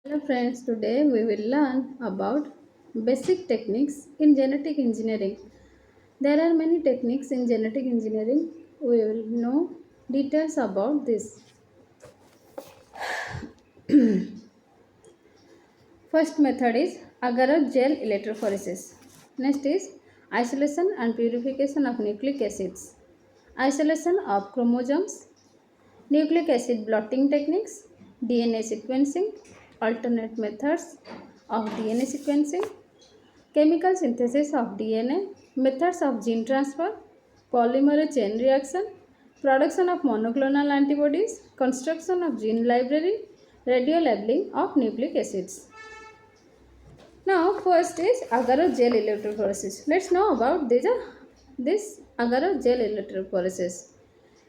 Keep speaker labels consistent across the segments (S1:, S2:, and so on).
S1: Hello friends, today we will learn about basic techniques in genetic engineering. There are many techniques in genetic engineering. We will know details about this. First method is agar gel electrophoresis. Next is isolation and purification of nucleic acids. Isolation of chromosomes, nucleic acid blotting techniques, DNA sequencing, alternate methods of DNA sequencing, chemical synthesis of DNA, methods of gene transfer, polymer chain reaction, production of monoclonal antibodies, construction of gene library, radio labeling of nucleic acids. Now, first is agar gel electrophoresis. Let's know about this agar gel electrophoresis.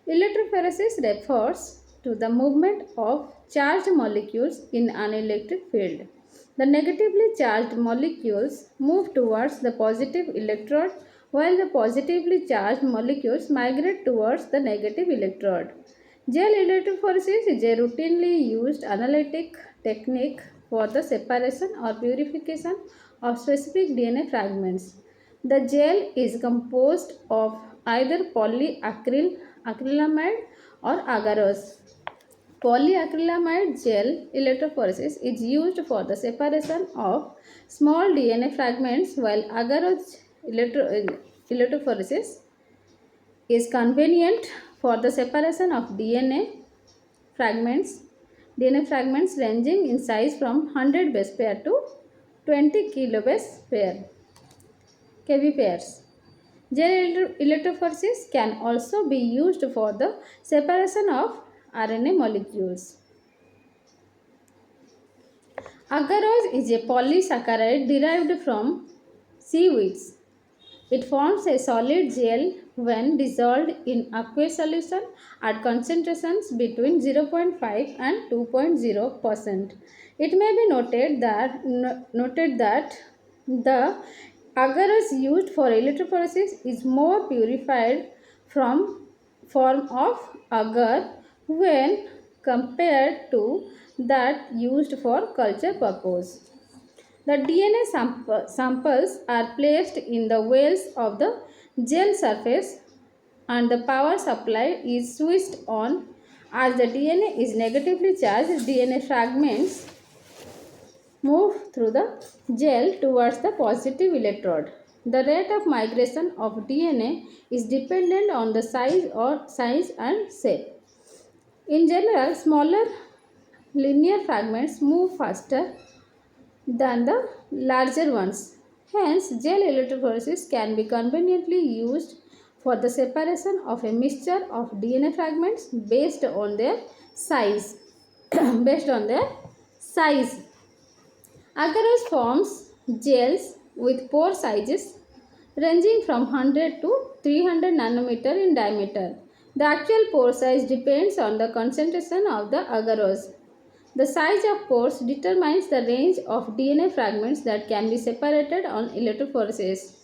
S1: Electrophoresis refers to the movement of charged molecules in an electric field. The negatively charged molecules move towards the positive electrode while the positively charged molecules migrate towards the negative electrode. Gel electrophoresis is a routinely used analytic technique for the separation or purification of specific DNA fragments. The gel is composed of either polyacrylamide or agarose. Polyacrylamide gel electrophoresis is used for the separation of small DNA fragments while agarose electrophoresis is convenient for the separation of fragments DNA fragments ranging in size from 100 base pair to 20 kilobase pair kb pairs. Gel electrophoresis can also be used for the separation of RNA molecules. Agarose is a polysaccharide derived from seaweeds. It forms a solid gel when dissolved in aqueous solution at concentrations between 0.5 and 2.0%. It may be noted that the agarose used for electrophoresis is more purified from form of agar when compared to that used for culture purpose. The DNA samples are placed in the wells of the gel surface and the power supply is switched on. As the DNA is negatively charged, DNA fragments move through the gel towards the positive electrode. The rate of migration of DNA is dependent on the size and shape. In general, smaller linear fragments move faster than the larger ones. Hence, gel electrophoresis can be conveniently used for the separation of a mixture of DNA fragments based on their size. based on their size. Agarose forms gels with pore sizes ranging from 100 to 300 nanometer in diameter. The actual pore size depends on the concentration of the agarose. The size of pores determines the range of DNA fragments that can be separated on electrophoresis.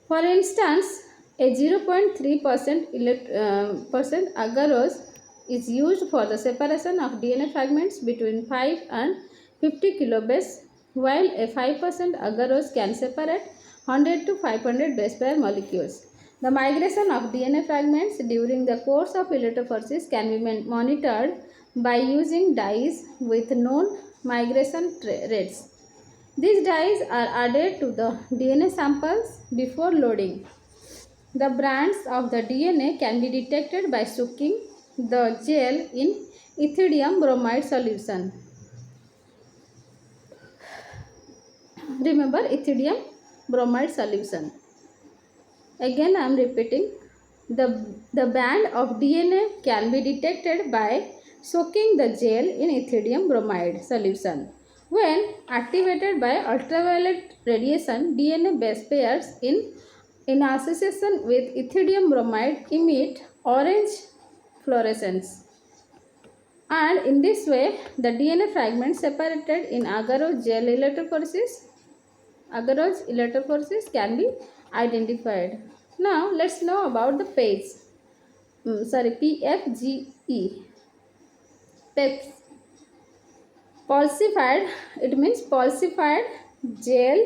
S1: For instance, a 0.3% agarose is used for the separation of DNA fragments between 5 and 50 kilobase, while a 5% agarose can separate 100 to 500 base pair molecules. The migration of DNA fragments during the course of electrophoresis can be monitored by using dyes with known migration rates. These dyes are added to the DNA samples before loading. The brands of the DNA can be detected by soaking the gel in ethidium bromide solution. Remember ethidium bromide solution. Again I am repeating. The band of DNA can be detected by soaking the gel in ethidium bromide solution. When activated by ultraviolet radiation, DNA base pairs in association with ethidium bromide emit orange fluorescence. And in this way, the DNA fragments separated in agarose electrophoresis can be identified. Now, let's know about the PFGE. PEPs. Falsified, it means falsified gel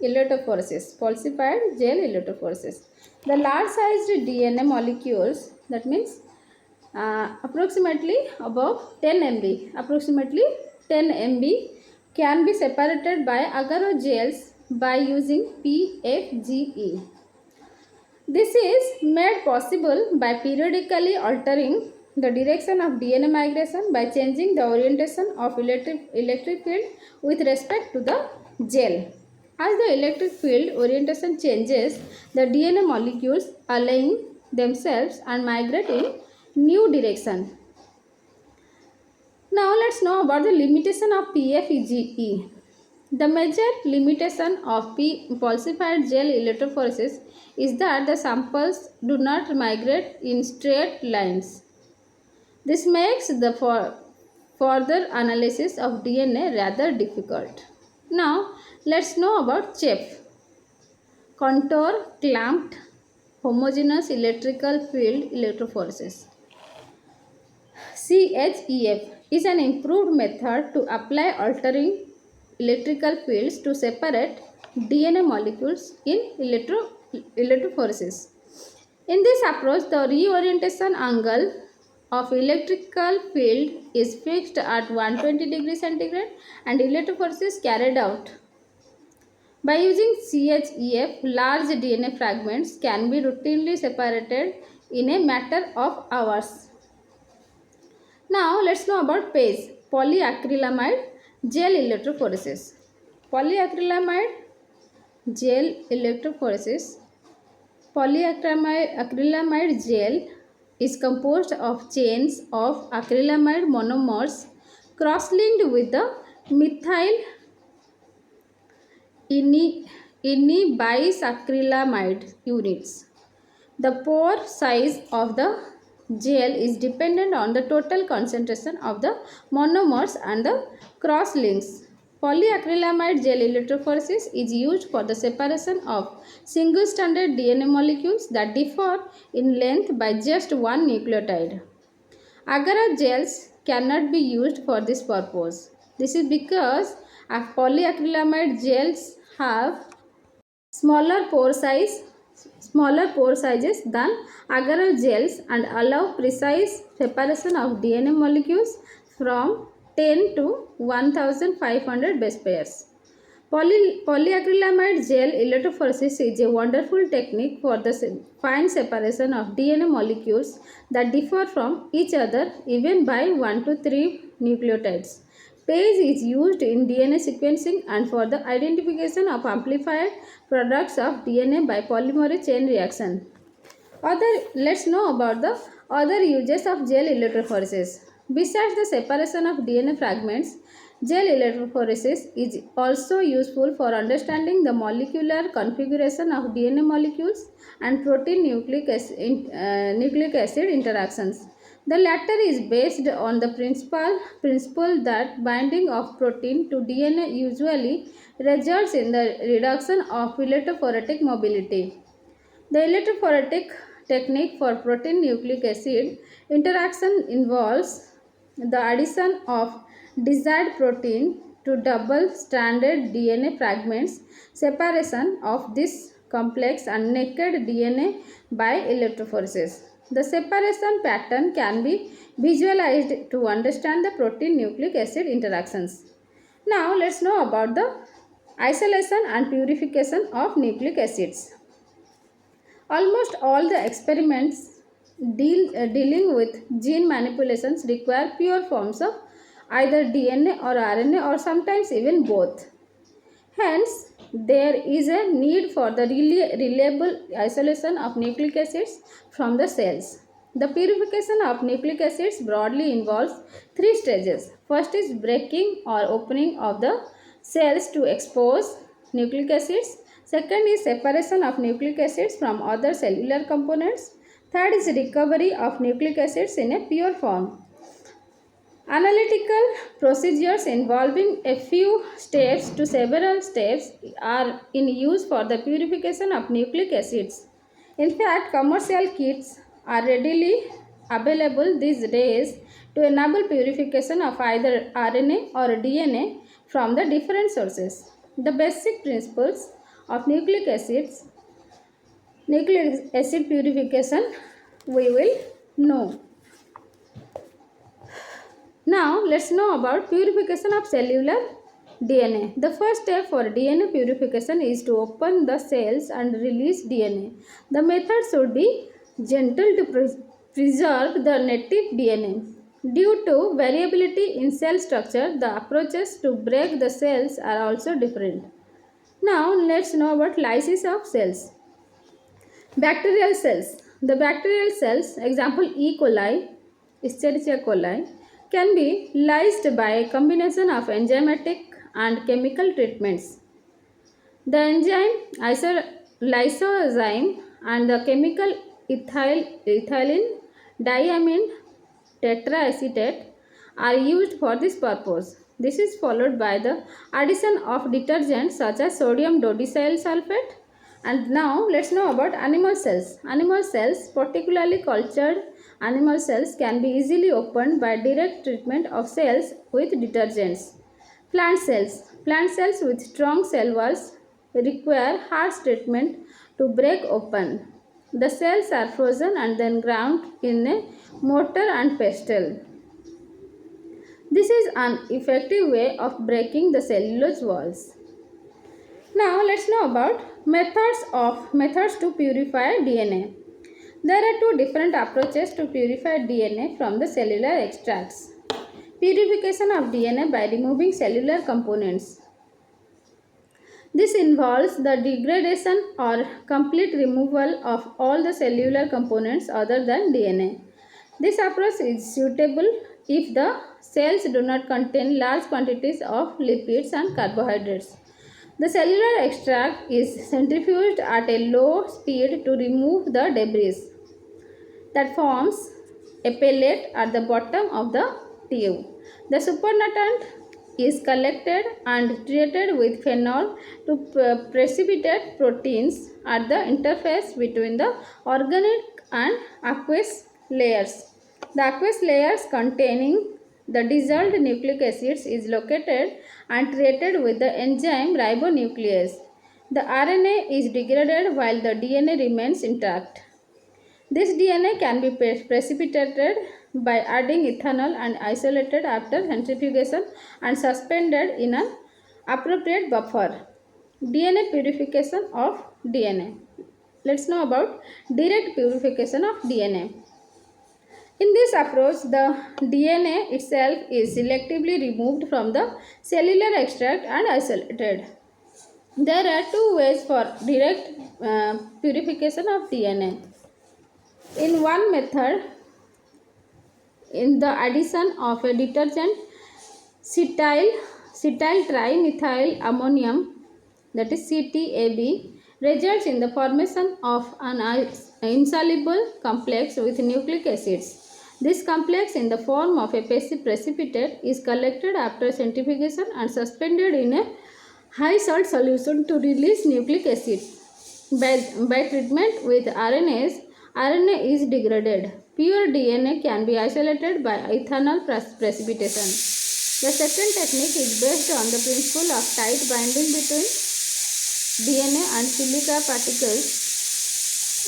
S1: electrophoresis. Falsified gel electrophoresis. The large sized DNA molecules, that means approximately above 10 MB, approximately 10 MB can be separated by agar gels by using PFGE. This is made possible by periodically altering the direction of DNA migration by changing the orientation of electric field with respect to the gel. As the electric field orientation changes, the DNA molecules align themselves and migrate in new direction. Now let's know about the limitation of PFGE. The major limitation of falsified gel electrophoresis is that the samples do not migrate in straight lines. This makes the further analysis of DNA rather difficult. Now let's know about CHEF. Contour clamped homogeneous electrical field electrophoresis. CHEF is an improved method to apply altering electrical fields to separate DNA molecules in electrophoresis. In this approach, the reorientation angle of electrical field is fixed at 120 degrees centigrade and electrophoresis carried out. By using CHEF, large DNA fragments can be routinely separated in a matter of hours. Now let's know about PAGE, polyacrylamide gel electrophoresis. Polyacrylamide gel electrophoresis. Polyacrylamide gel is composed of chains of acrylamide monomers cross-linked with the methyl bisacrylamide units. The pore size of the gel is dependent on the total concentration of the monomers and the cross links. Polyacrylamide gel electrophoresis is used for the separation of single stranded DNA molecules that differ in length by just one nucleotide. Agar gels cannot be used for this purpose. This is because polyacrylamide gels have smaller pore sizes than agar gels and allow precise separation of DNA molecules from 10 to 1500 base pairs. Polyacrylamide gel electrophoresis is a wonderful technique for the fine separation of DNA molecules that differ from each other even by 1 to 3 nucleotides. PAGE is used in DNA sequencing and for the identification of amplified products of DNA by polymerase chain reaction. Let's know about the other uses of gel electrophoresis. Besides the separation of DNA fragments, gel electrophoresis is also useful for understanding the molecular configuration of DNA molecules and protein nucleic acid interactions. The latter is based on the principle that binding of protein to DNA usually results in the reduction of electrophoretic mobility. The electrophoretic technique for protein nucleic acid interaction involves the addition of desired protein to double-stranded DNA fragments, separation of this complex and naked DNA by electrophoresis. The separation pattern can be visualized to understand the protein nucleic acid interactions. Now let's know about the isolation and purification of nucleic acids. Almost all the experiments dealing with gene manipulations require pure forms of either DNA or RNA or sometimes even both. Hence, there is a need for the reliable isolation of nucleic acids from the cells. The purification of nucleic acids broadly involves three stages. First is breaking or opening of the cells to expose nucleic acids. Second is separation of nucleic acids from other cellular components. Third is recovery of nucleic acids in a pure form. Analytical procedures involving a few steps to several steps are in use for the purification of nucleic acids. In fact, commercial kits are readily available these days to enable purification of either RNA or DNA from the different sources. The basic principles of nucleic acid purification we will know. Now let's know about purification of cellular DNA. The first step for DNA purification is to open the cells and release DNA. The method should be gentle to preserve the native DNA. Due to variability in cell structure, the approaches to break the cells are also different. Now let's know about lysis of cells. Bacterial cells. The bacterial cells, example E. coli, Escherichia coli, can be lysed by a combination of enzymatic and chemical treatments. The enzyme lysozyme and the chemical ethylene diamine tetraacetate are used for this purpose. This is followed by the addition of detergents such as sodium dodecyl sulfate. And now let's know about animal cells. Animal cells, particularly cultured animal cells, can be easily opened by direct treatment of cells with detergents. Plant cells. Plant cells with strong cell walls require harsh treatment to break open. The cells are frozen and then ground in a mortar and pestle. This is an effective way of breaking the cellulose walls. Now let's know about methods to purify DNA. There are two different approaches to purify DNA from the cellular extracts. Purification of DNA by removing cellular components. This involves the degradation or complete removal of all the cellular components other than DNA. This approach is suitable if the cells do not contain large quantities of lipids and carbohydrates. The cellular extract is centrifuged at a low speed to remove the debris that forms a pellet at the bottom of the tube. The supernatant is collected and treated with phenol to precipitate proteins at the interface between the organic and aqueous layers. The aqueous layers containing the dissolved nucleic acids is located and treated with the enzyme ribonuclease. The RNA is degraded while the DNA remains intact. This DNA can be precipitated by adding ethanol and isolated after centrifugation and suspended in an appropriate buffer. DNA purification of DNA. Let's know about direct purification of DNA. In this approach, the DNA itself is selectively removed from the cellular extract and isolated. There are two ways for direct purification of DNA. In one method, in the addition of a detergent cetyl trimethyl ammonium, that is CTAB, results in the formation of an insoluble complex with nucleic acids. This complex in the form of a precipitate is collected after centrifugation and suspended in a high salt solution to release nucleic acid. By treatment with RNAs, RNA is degraded. Pure DNA can be isolated by ethanol precipitation. The second technique is based on the principle of tight binding between DNA and silica particles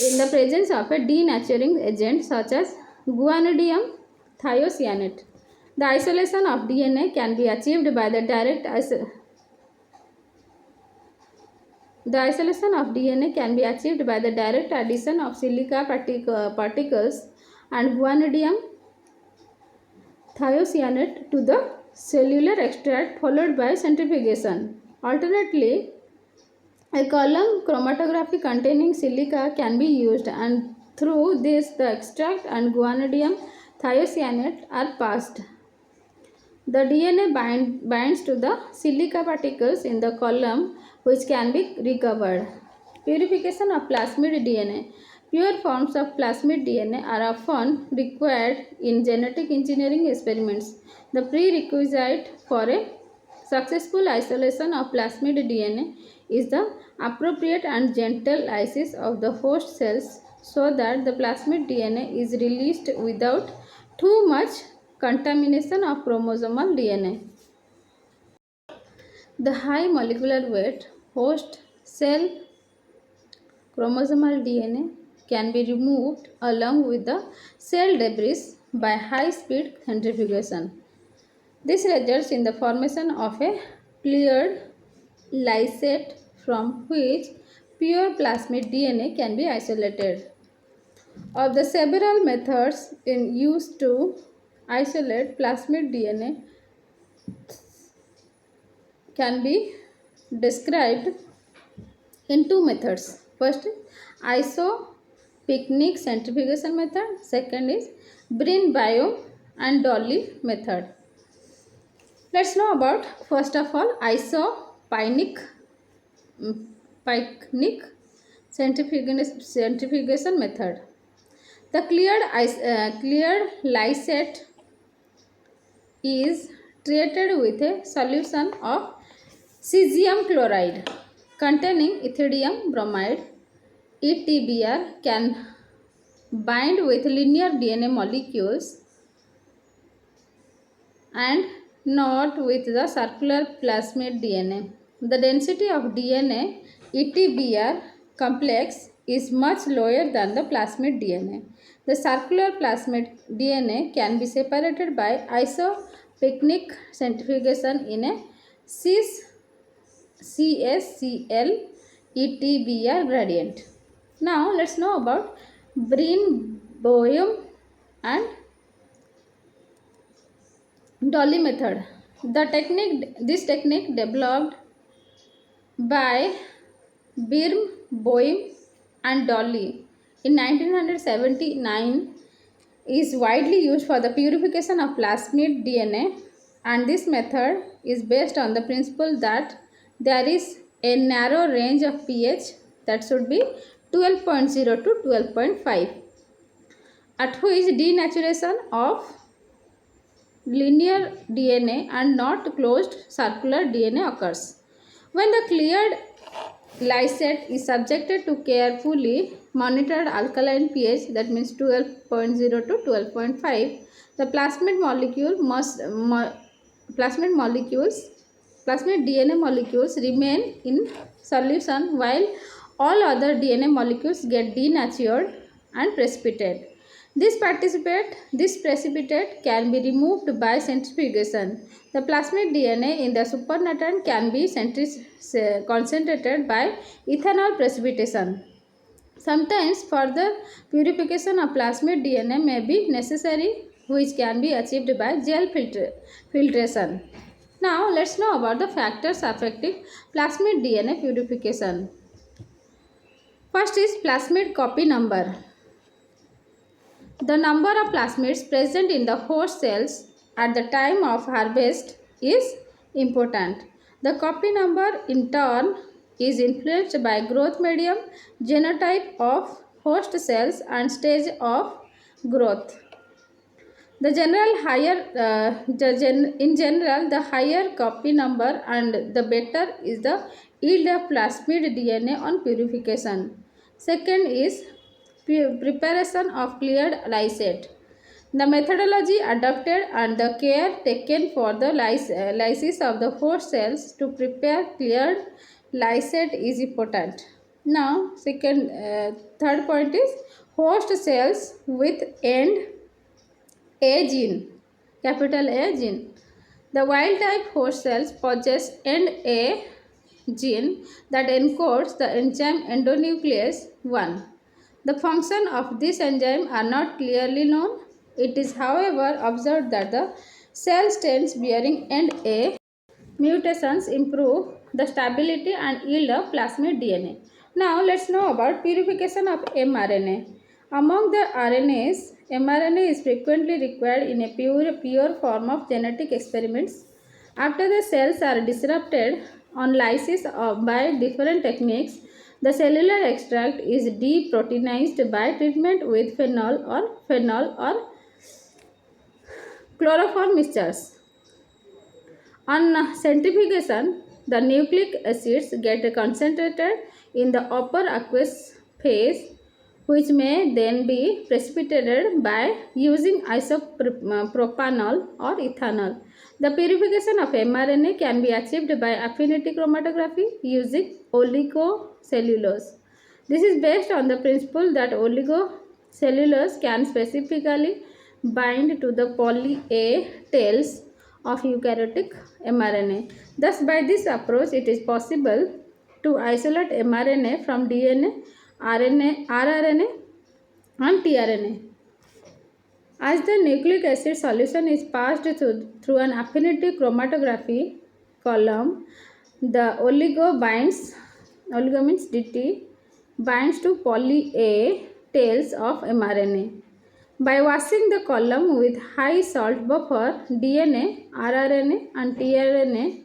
S1: in the presence of a denaturing agent such as guanidinium thiocyanate. The isolation of DNA can be achieved by the direct addition of silica particles and guanidinium thiocyanate to the cellular extract followed by centrifugation. Alternately, a column chromatography containing silica can be used, and through this the extract and guanidinium thiocyanate are passed. The DNA binds to the silica particles in the column, which can be recovered. Purification of plasmid DNA. Pure forms of plasmid DNA are often required in genetic engineering experiments. The prerequisite for a successful isolation of plasmid DNA is the appropriate and gentle lysis of the host cells so that the plasmid DNA is released without too much contamination of chromosomal DNA. The high molecular weight host cell chromosomal DNA can be removed along with the cell debris by high speed centrifugation. This results in the formation of a cleared lysate from which pure plasmid DNA can be isolated. Of the several methods in use to isolate plasmid DNA can be described in two methods. First is isopycnic centrifugation method. Second is Brin biome and Dolly method. Let's know about first of all isopycnic pycnic centrifugation method. The cleared lysate is treated with a solution of cesium chloride containing ethidium bromide. ETBr can bind with linear DNA molecules and not with the circular plasmid DNA. The density of DNA ETBr complex is much lower than the plasmid DNA. The circular plasmid DNA can be separated by isopycnic centrifugation in a CSCl ETBr gradient. Now let's know about Brin biome and Dolly method. This technique developed by Birm, Boehm and Dolly in 1979 is widely used for the purification of plasmid DNA, and this method is based on the principle that there is a narrow range of pH that should be 12.0 to 12.5 at which denaturation of linear DNA and not closed circular DNA occurs. When the cleared lysate is subjected to carefully monitored alkaline pH, that means 12.0 to 12.5, the plasmid DNA molecules remain in solution while all other DNA molecules get denatured and precipitate. This precipitate can be removed by centrifugation. The plasmid DNA in the supernatant can be concentrated by ethanol precipitation. Sometimes further purification of plasmid DNA may be necessary, which can be achieved by gel filtration. Now let's know about the factors affecting plasmid DNA purification. First is plasmid copy number. The number of plasmids present in the host cells at the time of harvest is important. The copy number in turn is influenced by growth medium, genotype of host cells and stage of growth. In general, the higher copy number and the better is the yield of plasmid DNA on purification. Second is preparation of cleared lysate. The methodology adopted and the care taken for the lysis of the host cells to prepare cleared lysate is important. Now, third point is host cells with end A gene, capital A gene. The wild type host cells possess end A gene that encodes the enzyme endonuclease 1. The function of this enzyme are not clearly known. It is, however, observed that the cell strains bearing end A mutations improve the stability and yield of plasmid DNA. Now let's know about purification of mRNA. Among the RNAs, mRNA is frequently required in a pure form of genetic experiments. After the cells are disrupted on lysis by different techniques, the cellular extract is deproteinized by treatment with phenol or chloroform mixtures. On centrifugation, the nucleic acids get concentrated in the upper aqueous phase which may then be precipitated by using isopropanol or ethanol. The purification of mRNA can be achieved by affinity chromatography using oligocellulose. This is based on the principle that oligocellulose can specifically bind to the poly A tails of eukaryotic mRNA. Thus, by this approach, it is possible to isolate mRNA from DNA, RNA, rRNA, and tRNA. As the nucleic acid solution is passed through an affinity chromatography column, the oligo means DT, binds to poly A tails of mRNA. By washing the column with high salt buffer, DNA, rRNA, and tRNA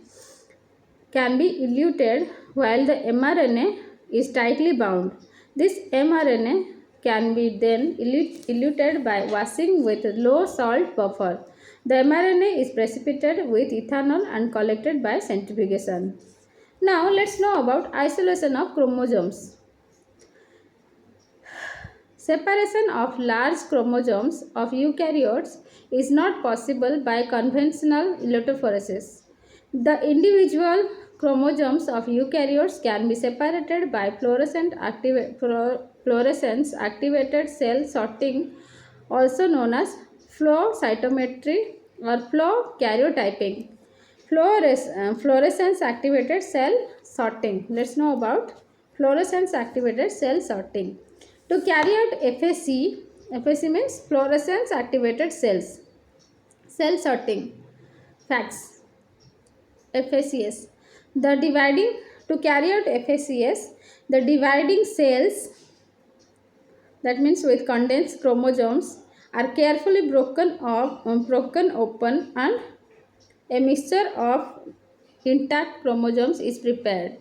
S1: can be eluted while the mRNA is tightly bound. This mRNA can be then eluted by washing with low salt buffer. The mRNA is precipitated with ethanol and collected by centrifugation. Now let's know about isolation of chromosomes. Separation of large chromosomes of eukaryotes is not possible by conventional electrophoresis. The individual chromosomes of eukaryotes can be separated by fluorescence activated cell sorting, also known as flow cytometry or flow karyotyping. Fluorescence activated cell sorting. Let's know about fluorescence activated cell sorting. To carry out FAC means fluorescence activated cells. Cell sorting. Facts. FACS. The dividing to carry out FACS, the dividing cells, that means with condensed chromosomes, are carefully broken open, and a mixture of intact chromosomes is prepared.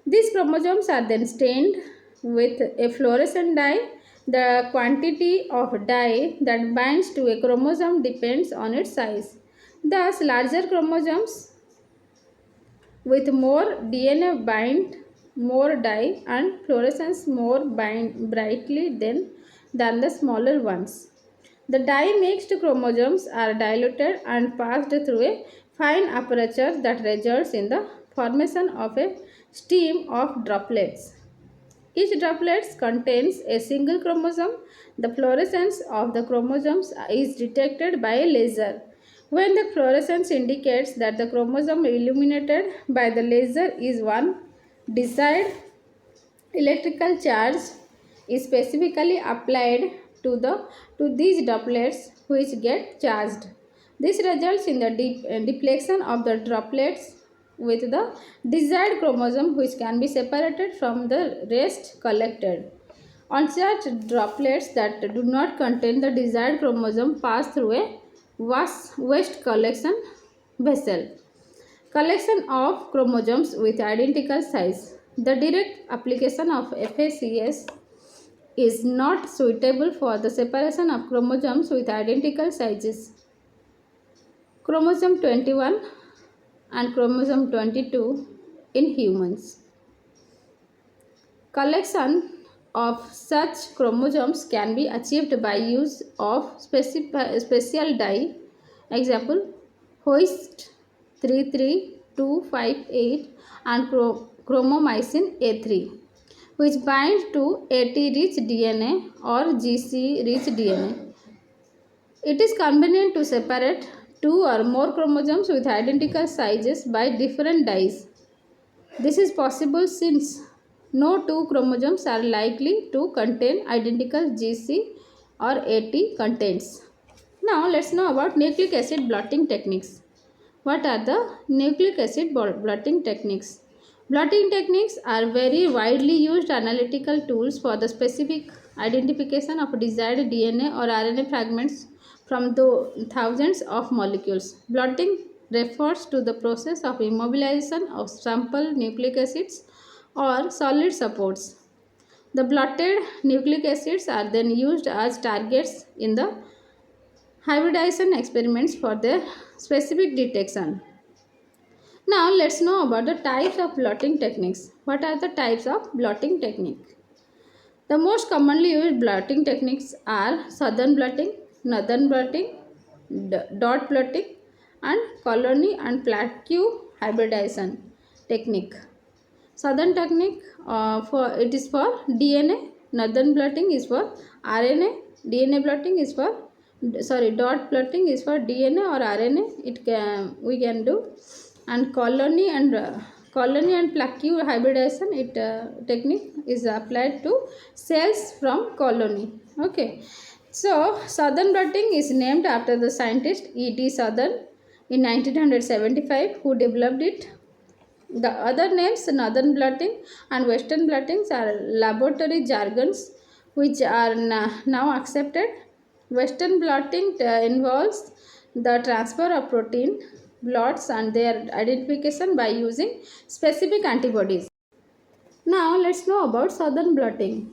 S1: These chromosomes are then stained with a fluorescent dye. The quantity of dye that binds to a chromosome depends on its size. Thus, larger chromosomes with more DNA bind more dye and fluorescence more brightly than the smaller ones. The dye mixed chromosomes are diluted and passed through a fine aperture that results in the formation of a stream of droplets. Each droplet contains a single chromosome. The fluorescence of the chromosomes is detected by a laser. When the fluorescence indicates that the chromosome illuminated by the laser is one desired, electrical charge is specifically applied to these droplets which get charged. This results in the deflection of the droplets with the desired chromosome, which can be separated from the rest collected. On such droplets that do not contain the desired chromosome pass through a waste collection vessel. Collection of chromosomes with identical size. The direct application of FACS is not suitable for the separation of chromosomes with identical sizes. Chromosome 21 and chromosome 22 in humans. Collection of such chromosomes can be achieved by use of special dye. Example, Hoist 33258 and chromomycin A3, which bind to AT-rich DNA or GC-rich DNA. It is convenient to separate two or more chromosomes with identical sizes by different dyes. This is possible since no two chromosomes are likely to contain identical GC or AT contents. Now let's know about nucleic acid blotting techniques. What are the nucleic acid blotting techniques? Blotting techniques are very widely used analytical tools for the specific identification of desired DNA or RNA fragments from the thousands of molecules. Blotting refers to the process of immobilization of sample nucleic acids or solid supports. The blotted nucleic acids are then used as targets in the hybridization experiments for their specific detection. Now let's know about the types of blotting techniques. What are the types of blotting technique? The most commonly used blotting techniques are southern blotting, northern blotting, dot blotting, and colony and plaque hybridization technique. Southern technique for it is for DNA, northern blotting is for RNA, DNA blotting is for dot blotting is for DNA or RNA. It can we can do, and colony and plaque hybridization technique is applied to cells from colony. Okay, so southern blotting is named after the scientist E.T. Southern in 1975 who developed it. The other names, northern blotting and western blottings, are laboratory jargons which are now accepted. Western blotting involves the transfer of protein blots and their identification by using specific antibodies. Now let's know about southern blotting.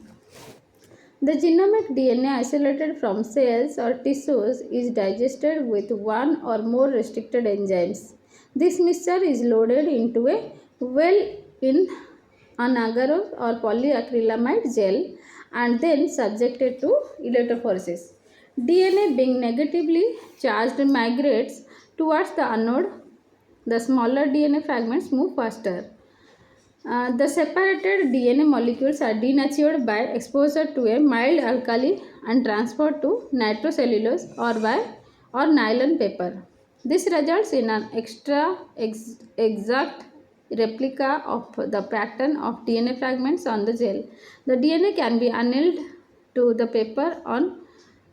S1: The genomic DNA isolated from cells or tissues is digested with one or more restricted enzymes. This mixture is loaded into a well in an agarose or polyacrylamide gel and then subjected to electrophoresis. DNA being negatively charged migrates towards the anode. The smaller DNA fragments move faster. The separated DNA molecules are denatured by exposure to a mild alkali and transferred to nitrocellulose or nylon paper. This results in an exact replica of the pattern of DNA fragments on the gel. The DNA can be annealed to the paper on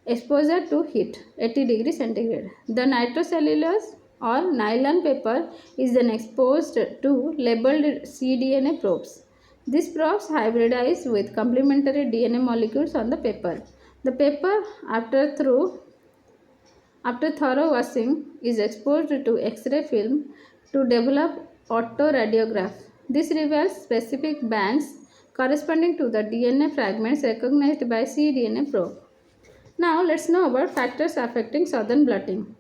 S1: exposure to heat 80 degrees centigrade. The nitrocellulose or nylon paper is then exposed to labeled cDNA probes. These probes hybridize with complementary DNA molecules on the paper. The paper, after thorough washing, is exposed to X-ray film to develop autoradiograph. This reveals specific bands corresponding to the DNA fragments recognized by cDNA probe. Now let's know about factors affecting southern blotting.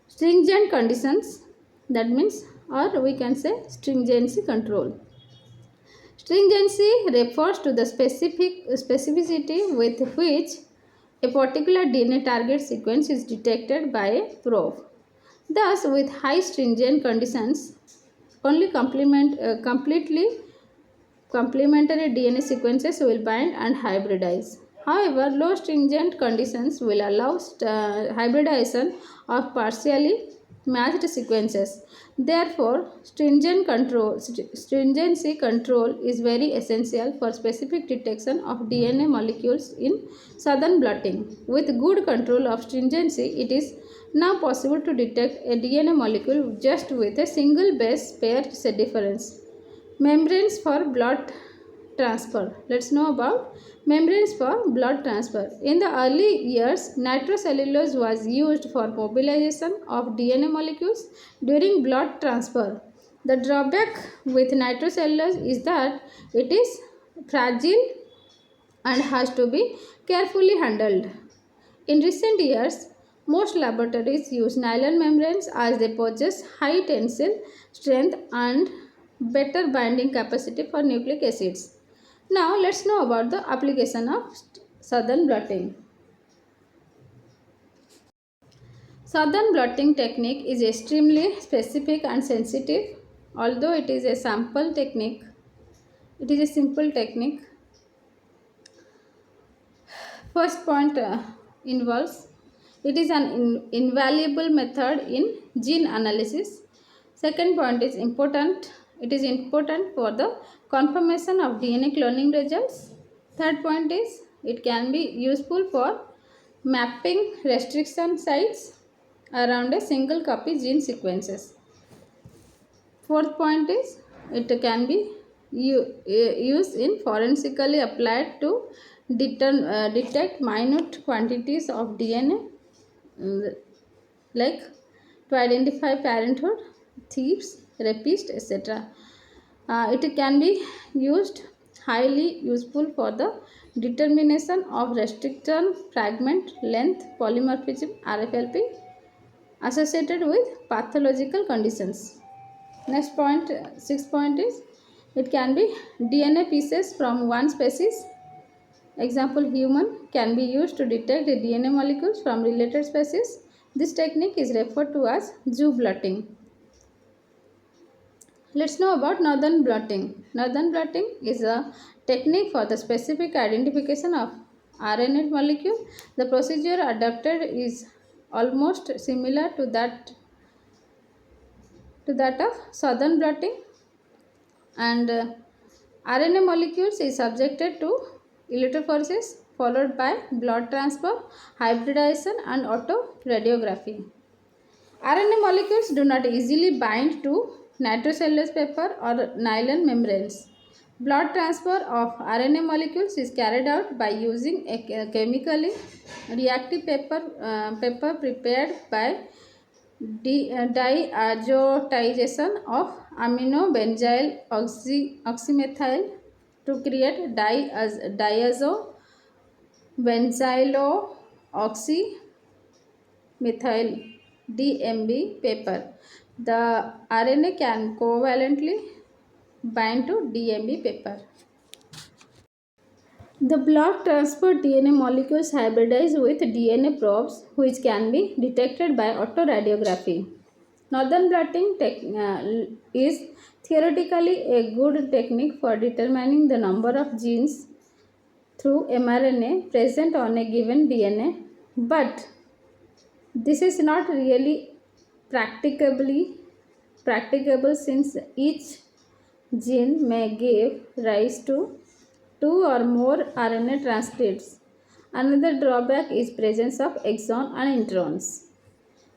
S1: Stringent conditions, that means, or we can say stringency control. Stringency refers to the specificity with which a particular DNA target sequence is detected by a probe. Thus, with high stringent conditions, only completely complementary DNA sequences will bind and hybridize. However, low stringent conditions will allow hybridization of partially matched sequences. Therefore, stringency control is very essential for specific detection of DNA molecules in southern blotting. With good control of stringency, it is now possible to detect a DNA molecule just with a single base pair difference. Membranes for blood transfer. Let's know about membranes for blood transfer. In the early years, nitrocellulose was used for mobilization of DNA molecules during blood transfer. The drawback with nitrocellulose is that it is fragile and has to be carefully handled. In recent years, most laboratories use nylon membranes as they possess high tensile strength and better binding capacity for nucleic acids. Now let's know about the application of southern blotting. Southern blotting technique is extremely specific and sensitive. Although it is a sample technique, it is a simple technique. First point involves it is an invaluable method in gene analysis. Second point is important. It is important for the confirmation of DNA cloning results. Third point is it can be useful for mapping restriction sites around a single copy gene sequences. Fourth point is it can be used in forensically applied to detect minute quantities of DNA, like to identify parenthood, thieves, rapists, etc. It can be used highly useful for the determination of restriction fragment length polymorphism RFLP associated with pathological conditions. Next point, sixth point is it can be DNA pieces from one species example human, can be used to detect the DNA molecules from related species. This technique is referred to as zoo blotting. Let's know about northern blotting. Northern blotting is a technique for the specific identification of RNA molecule. The procedure adopted is almost similar to that of southern blotting, and RNA molecules is subjected to electrophoresis followed by blood transfer, hybridization and autoradiography. RNA molecules do not easily bind to nitrocellulose paper or nylon membranes. Blood transfer of RNA molecules is carried out by using a chemically reactive paper prepared by diazotization of amino-benzyl oxymethyl to create diazo-benzylo-oxymethyl DMB paper. The RNA can covalently bind to DMB paper. The blood transfer DNA molecules hybridize with DNA probes which can be detected by autoradiography. Northern blotting is theoretically a good technique for determining the number of genes through mRNA present on a given DNA, but this is not really practicable since each gene may give rise to two or more RNA transcripts. Another drawback is presence of exon and introns.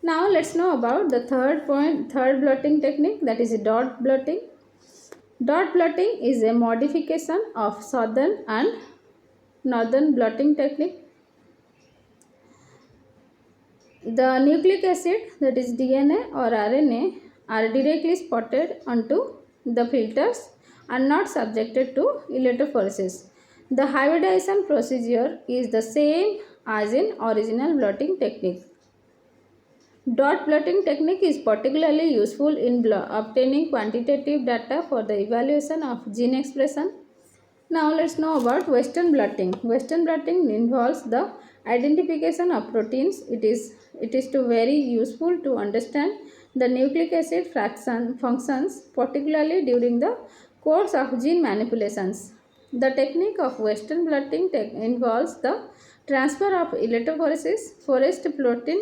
S1: Now let's know about the third blotting technique, that is dot blotting. Dot blotting is a modification of southern and northern blotting technique. The nucleic acid, that is DNA or RNA, are directly spotted onto the filters and not subjected to electrophoresis. The hybridization procedure is the same as in original blotting technique. Dot blotting technique is particularly useful in obtaining quantitative data for the evaluation of gene expression. Now let's know about Western blotting. Western blotting involves the identification of proteins. It is to very useful to understand the nucleic acid functions, particularly during the course of gene manipulations. The technique of Western blotting involves the transfer of electrophoresis forest protein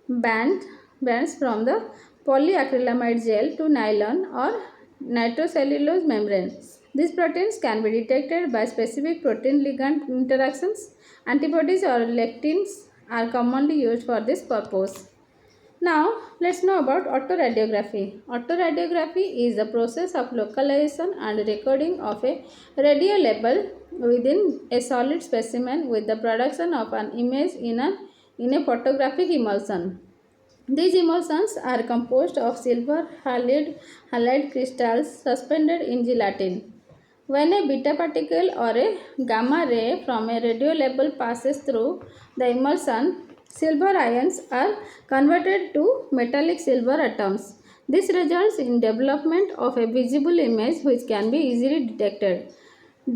S1: bands from the polyacrylamide gel to nylon or nitrocellulose membrane. These proteins can be detected by specific protein ligand interactions. Antibodies or lectins are commonly used for this purpose. Now, let's know about autoradiography. Autoradiography is the process of localization and recording of a radio label within a solid specimen with the production of an image in a photographic emulsion. These emulsions are composed of silver halide crystals suspended in gelatin. When a beta particle or a gamma ray from a radio label passes through the emulsion, silver ions are converted to metallic silver atoms. This results in development of a visible image which can be easily detected.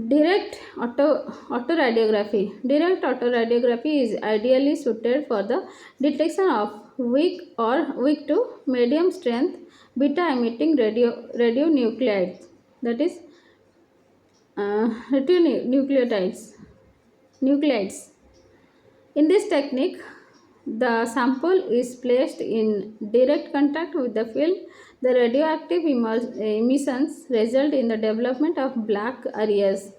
S1: Direct autoradiography is ideally suited for the detection of weak to medium strength beta emitting radionuclides, that is nuclides. In this technique, the sample is placed in direct contact with the film. The radioactive emissions result in the development of black areas.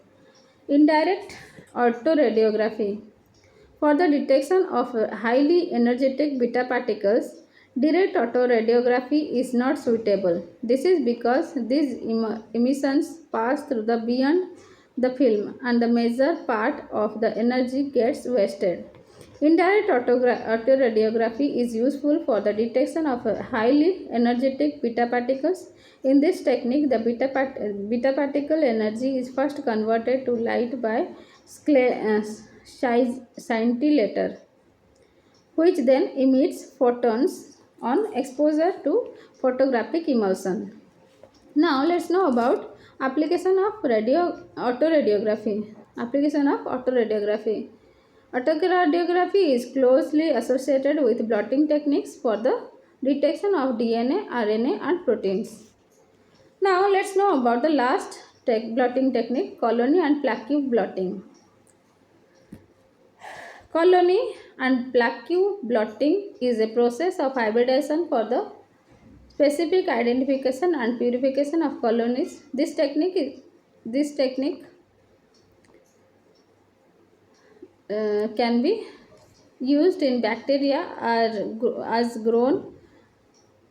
S1: Indirect autoradiography. For the detection of highly energetic beta particles, direct autoradiography is not suitable. This is because these emissions pass through the beyond the film and the major part of the energy gets wasted. Indirect autoradiography is useful for the detection of highly energetic beta particles. In this technique, the beta particle energy is first converted to light by scintillator, which then emits photons on exposure to photographic emulsion. Now let's know about application of autoradiography. Application of autoradiography. Autoradiography is closely associated with blotting techniques for the detection of DNA, RNA and proteins. Now let's know about the last blotting technique, colony and plaque blotting. Colony and plaque blotting is a process of hybridization for the specific identification and purification of colonies. This technique can be used in bacteria as grown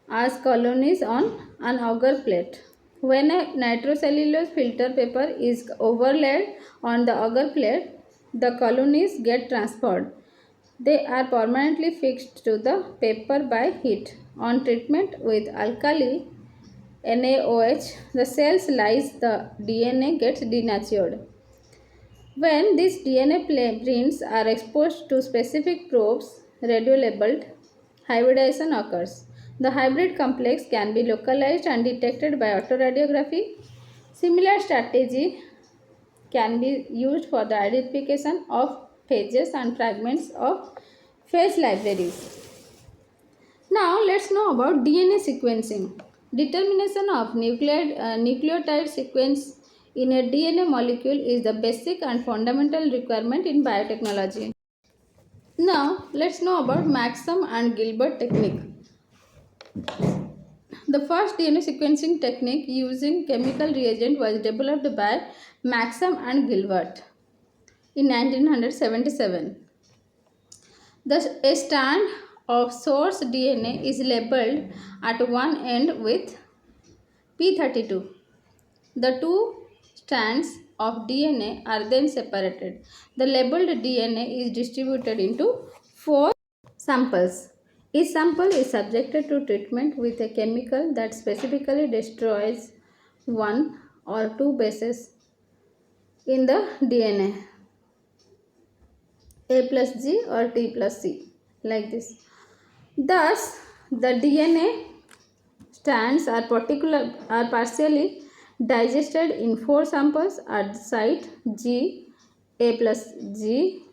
S1: as colonies on an agar plate. When a nitrocellulose filter paper is overlaid on the agar plate, the colonies get transferred. They are permanently fixed to the paper by heat. On treatment with alkali NaOH, the cells lyse, the DNA gets denatured. When these DNA prints are exposed to specific probes, radio-labeled, hybridization occurs. The hybrid complex can be localized and detected by autoradiography. Similar strategy can be used for the identification of phages and fragments of phage libraries. Now let's know about DNA sequencing. Determination of nucleotide sequence in a DNA molecule is the basic and fundamental requirement in biotechnology. Now let's know about Maxam and Gilbert technique. The first DNA sequencing technique using chemical reagent was developed by Maxam and Gilbert in 1977. A strand of source DNA is labeled at one end with P32. The two strands of DNA are then separated. The labeled DNA is distributed into 4 samples. Each sample is subjected to treatment with a chemical that specifically destroys one or two bases in the DNA, A plus G or T plus C, like this. Thus, the DNA strands are partially digested in 4 samples at site G, A plus G,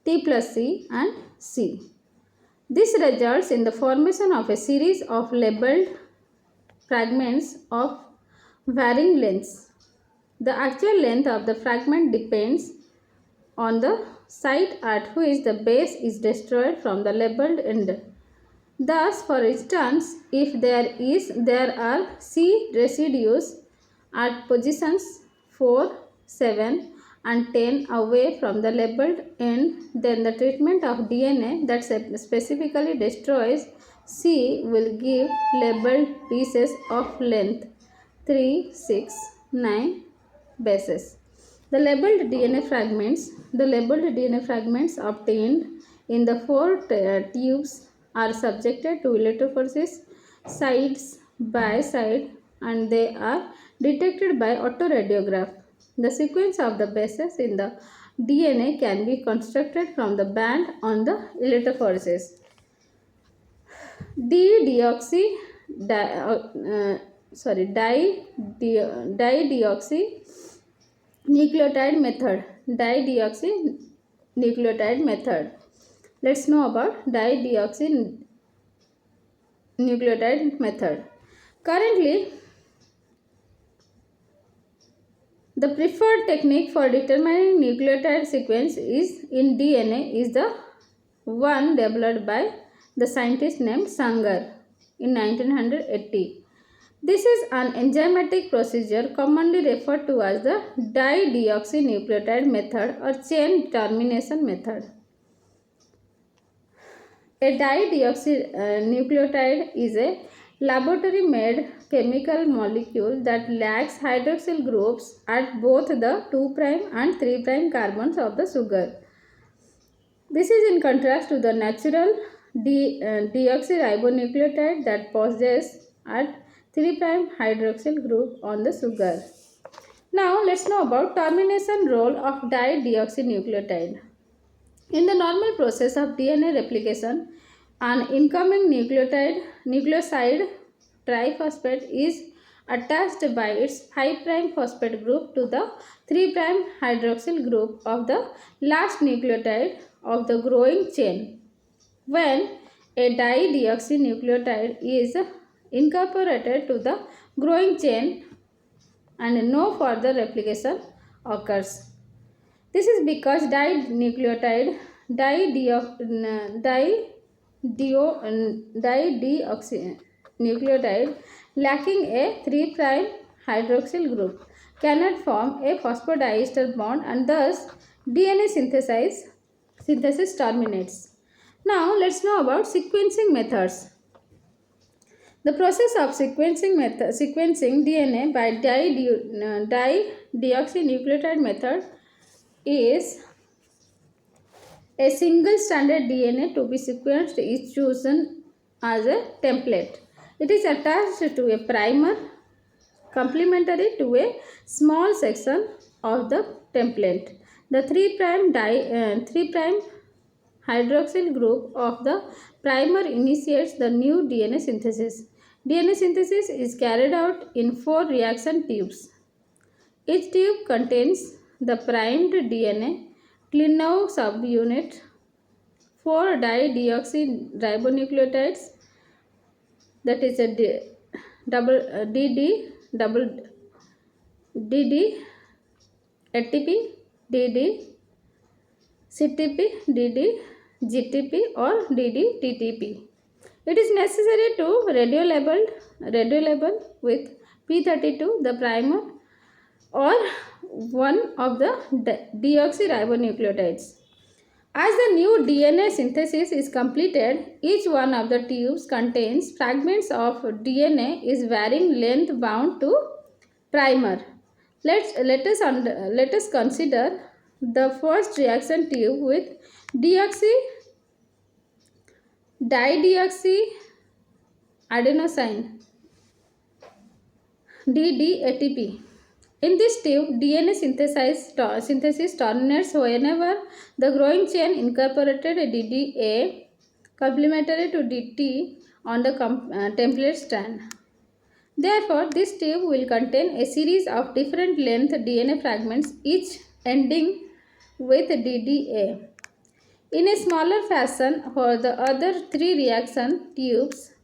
S1: T plus C and C. This results in the formation of a series of labeled fragments of varying lengths. The actual length of the fragment depends on the site at which the base is destroyed from the labeled end. Thus, for instance, if there are C residues at positions 4, 7 and 10 away from the labeled end, then the treatment of DNA that specifically destroys C will give labeled pieces of length 3, 6, 9 bases. The labeled DNA fragments obtained in the 4 tubes are subjected to electrophoresis sides by side and they are detected by autoradiograph. The sequence of the bases in the DNA can be constructed from the band on the electrophoresis. Dideoxynucleotide method. Let's know about dideoxynucleotide method. Currently, the preferred technique for determining nucleotide sequence in DNA is the one developed by the scientist named Sanger in 1980. This is an enzymatic procedure commonly referred to as the dideoxynucleotide method or chain termination method. A dideoxynucleotide is a laboratory-made chemical molecule that lacks hydroxyl groups at both the 2' and 3' carbons of the sugar. This is in contrast to the natural deoxyribonucleotide that possesses at 3' hydroxyl group on the sugar. Now let's know about termination role of dideoxynucleotide. In the normal process of DNA replication, an incoming nucleoside triphosphate is attached by its 5' phosphate group to the 3' hydroxyl group of the last nucleotide of the growing chain. When a dideoxynucleotide is incorporated to the growing chain and no further replication occurs. This is because dideoxynucleotide lacking a 3' hydroxyl group cannot form a phosphodiester bond and thus DNA synthesis terminates. Now let's know about sequencing methods. The process of sequencing DNA by dideoxynucleotide method is a single stranded DNA to be sequenced is chosen as a template. It is attached to a primer complementary to a small section of the template. The 3' hydroxyl group of the primer initiates the new DNA synthesis. DNA synthesis is carried out in 4 reaction tubes. Each tube contains the primed DNA, Klinov subunit, 4 dideoxyribonucleotides, that is a DD, ATP, DD, CTP, DD, GTP or DD, TTP. It is necessary to radiolabel with P32, the primer, or one of the deoxyribonucleotides. As the new DNA synthesis is completed, each one of the tubes contains fragments of DNA is varying length bound to primer. Let us consider the first reaction tube with dideoxyadenosine DDATP. In this tube, DNA synthesis terminates whenever the growing chain incorporated a DDA complementary to DT on the template strand. Therefore, this tube will contain a series of different length DNA fragments, each ending with DDA. In a smaller fashion, for the other 3 reaction tubes,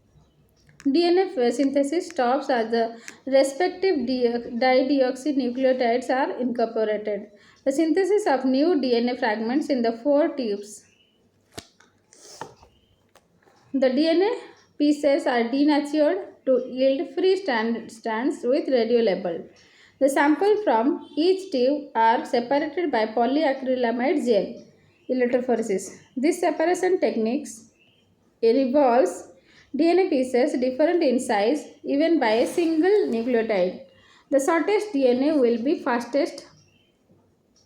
S1: DNA synthesis stops as the respective dideoxynucleotides are incorporated. The synthesis of new DNA fragments in the 4 tubes. The DNA pieces are denatured to yield free strands with radiolabel. The sample from each tube are separated by polyacrylamide gel electrophoresis. This separation techniques involves DNA pieces different in size even by a single nucleotide. The shortest DNA will be fastest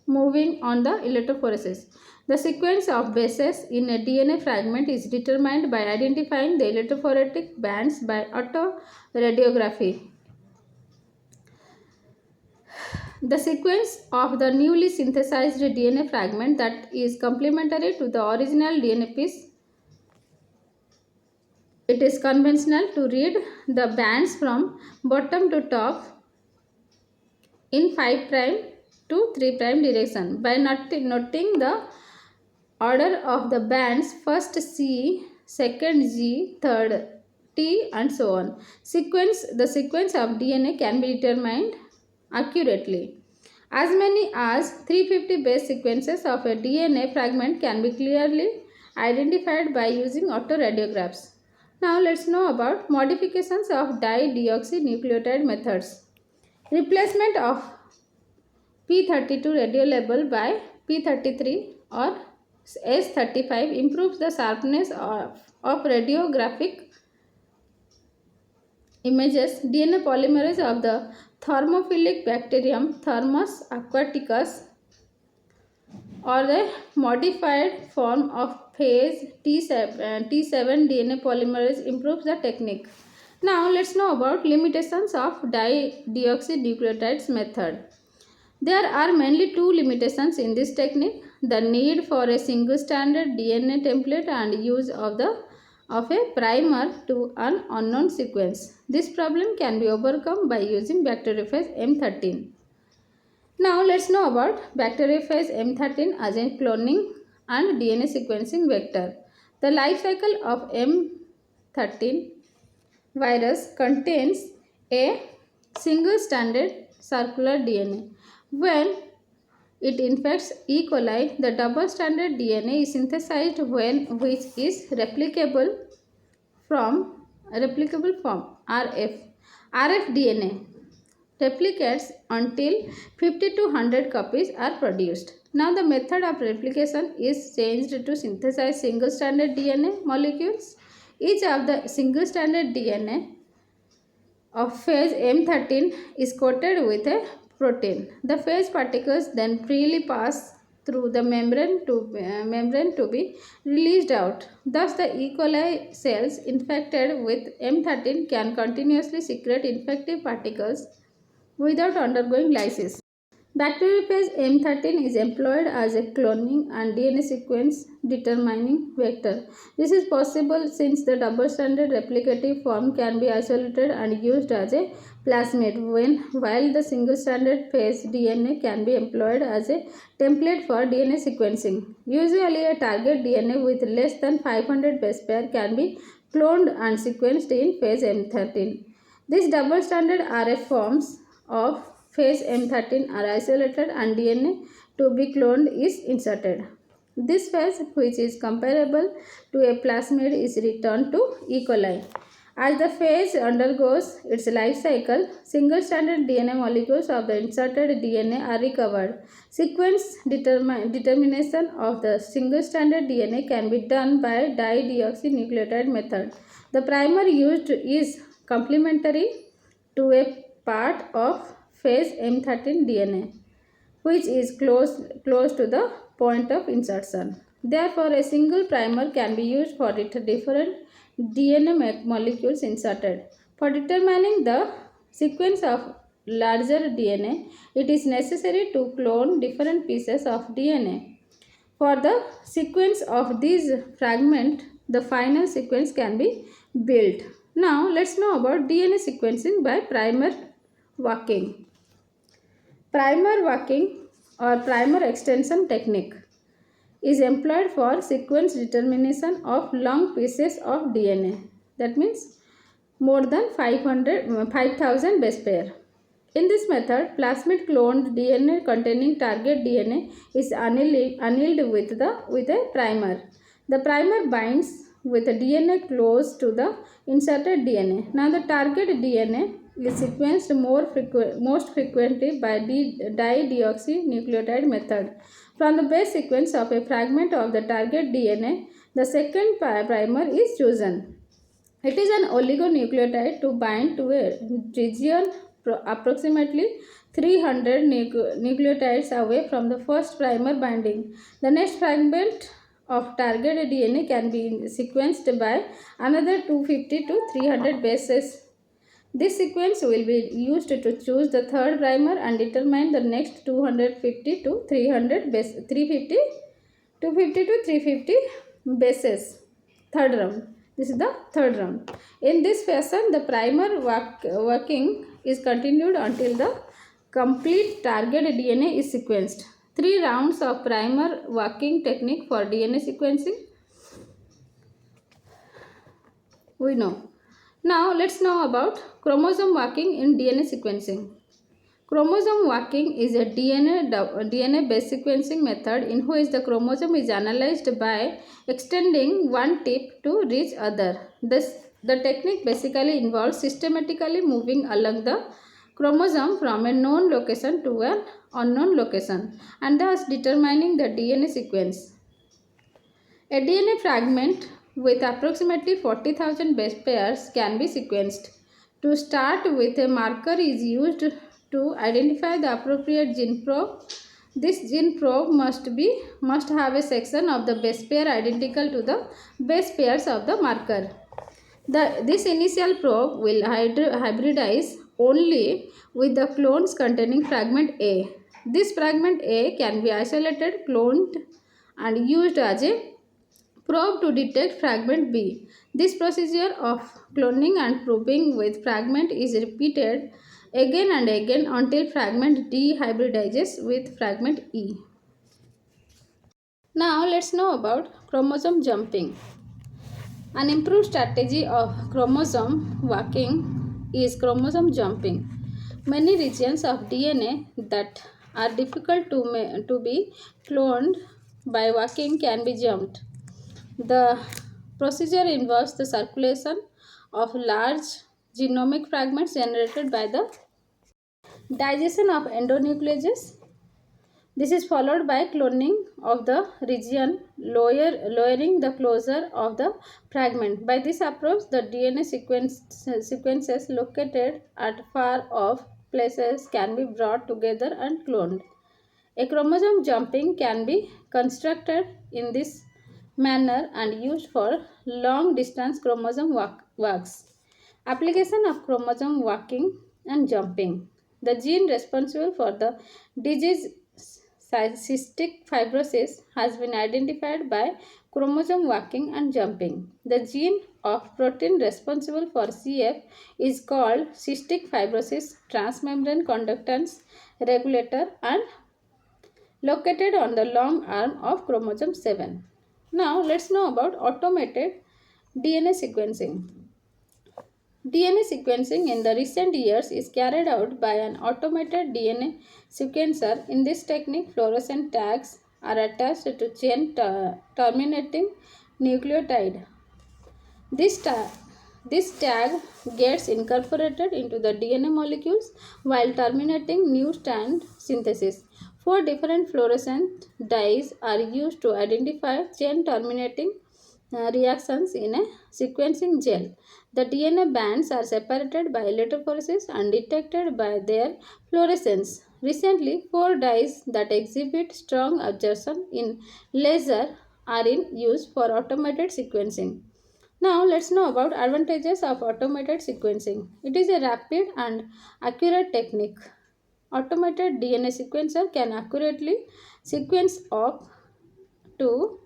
S1: moving on the electrophoresis. The sequence of bases in a DNA fragment is determined by identifying the electrophoretic bands by autoradiography. The sequence of the newly synthesized DNA fragment that is complementary to the original DNA piece. It is conventional to read the bands from bottom to top in 5' to 3' direction by noting the order of the bands, first C, second G, third T and so on. The sequence of DNA can be determined accurately. As many as 350 base sequences of a DNA fragment can be clearly identified by using autoradiographs. Now let's know about modifications of dideoxynucleotide methods. Replacement of P32 radiolabel by P33 or S35 improves the sharpness of radiographic images. DNA polymerase of the thermophilic bacterium Thermus aquaticus or the modified form of phase T7 DNA polymerase improves the technique. Now let's know about limitations of dideoxynucleotides method. There are mainly 2 limitations in this technique: the need for a single standard DNA template and use of the of a primer to an unknown sequence. This problem can be overcome by using bacteriophage M13. Now let's know about bacteriophage M13 as a cloning and DNA sequencing vector. The life cycle of M13 virus contains a single stranded circular DNA. When it infects E. coli, the double-stranded DNA is synthesized which is replicable form RF. RF DNA replicates until 50 to 100 copies are produced. Now the method of replication is changed to synthesize single-stranded DNA molecules. Each of the single-stranded DNA of phase M13 is coated with a protein. The phase particles then freely pass through the membrane to be released out. Thus, the E. coli cells infected with M13 can continuously secrete infective particles without undergoing lysis. Bacteriophage M13 is employed as a cloning and DNA sequence determining vector. This is possible since the double-stranded replicative form can be isolated and used as a plasmid, while the single-stranded phase DNA can be employed as a template for DNA sequencing. Usually, a target DNA with less than 500 base pair can be cloned and sequenced in phase M13. These double-stranded RF forms of phase M13 are isolated and DNA to be cloned is inserted. This phase, which is comparable to a plasmid, is returned to E. coli. As the phase undergoes its life cycle, single-stranded DNA molecules of the inserted DNA are recovered. Sequence determination of the single-stranded DNA can be done by dideoxynucleotide method. The primer used is complementary to a part of phase M13 DNA, which is close to the point of insertion. Therefore, a single primer can be used for different DNA molecules inserted. For determining the sequence of larger DNA, it is necessary to clone different pieces of DNA. For the sequence of these fragments, the final sequence can be built. Now, let's know about DNA sequencing by primer walking. Primer walking or primer extension technique is employed for sequence determination of long pieces of DNA. That means more than 5,000 base pair. In this method, plasmid cloned DNA containing target DNA is annealed with a primer. The primer binds with the DNA close to the inserted DNA. Now the target DNA is sequenced most frequently by dideoxynucleotide method. From the base sequence of a fragment of the target DNA, the second primer is chosen. It is an oligonucleotide to bind to a region approximately 300 nucleotides away from the first primer binding. The next fragment of target DNA can be sequenced by another 250 to 300 bases. This sequence will be used to choose the third primer and determine the next 250 to 300 base, 350 250 to 350 bases. Third round. This is the third round. In this fashion, the primer working is continued until the complete target DNA is sequenced. 3 rounds of primer working technique for DNA sequencing we know. Now let's know about chromosome walking in DNA sequencing. Chromosome walking is a DNA-based sequencing method in which the chromosome is analyzed by extending one tip to reach other. The technique basically involves systematically moving along the chromosome from a known location to an unknown location and thus determining the DNA sequence. A DNA fragment with approximately 40,000 base pairs can be sequenced. To start with, a marker is used to identify the appropriate gene probe. This gene probe must have a section of the base pair identical to the base pairs of the marker. This initial probe will hybridize only with the clones containing fragment A. This fragment A can be isolated, cloned and used as a probe to detect fragment B. This procedure of cloning and probing with fragment is repeated again and again until fragment D hybridizes with fragment E. Now let's know about chromosome jumping. An improved strategy of chromosome walking is chromosome jumping. Many regions of DNA that are difficult to be cloned by walking can be jumped. The procedure involves the circulation of large genomic fragments generated by the digestion of endonucleases. This is followed by cloning of the region, lowering the closure of the fragment. By this approach, the DNA sequences located at far off places can be brought together and cloned. A chromosome jumping can be constructed in this manner and used for long distance chromosome walks. Application of chromosome walking and jumping. The gene responsible for the disease cystic fibrosis has been identified by chromosome walking and jumping. The gene of protein responsible for CF is called cystic fibrosis transmembrane conductance regulator and located on the long arm of chromosome 7. Now let's know about automated DNA sequencing. DNA sequencing in the recent years is carried out by an automated DNA sequencer. In this technique, fluorescent tags are attached to chain terminating nucleotide. This, ta- this tag gets incorporated into the DNA molecules while terminating new strand synthesis. Four different fluorescent dyes are used to identify chain terminating reactions in a sequencing gel. The DNA bands are separated by electrophoresis and detected by their fluorescence. Recently, four dyes that exhibit strong absorption in laser are in use for automated sequencing. Now let's know about advantages of automated sequencing. It is a rapid and accurate technique. Automated DNA sequencer can accurately sequence up to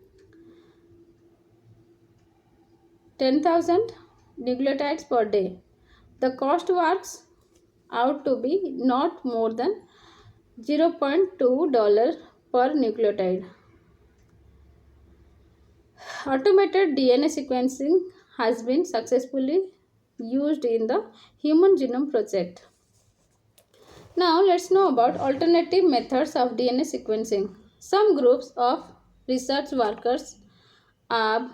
S1: 10,000 nucleotides per day. The cost works out to be not more than $0.2 per nucleotide. Automated DNA sequencing has been successfully used in the Human Genome Project. Now let's know about alternative methods of DNA sequencing. Some groups of research workers have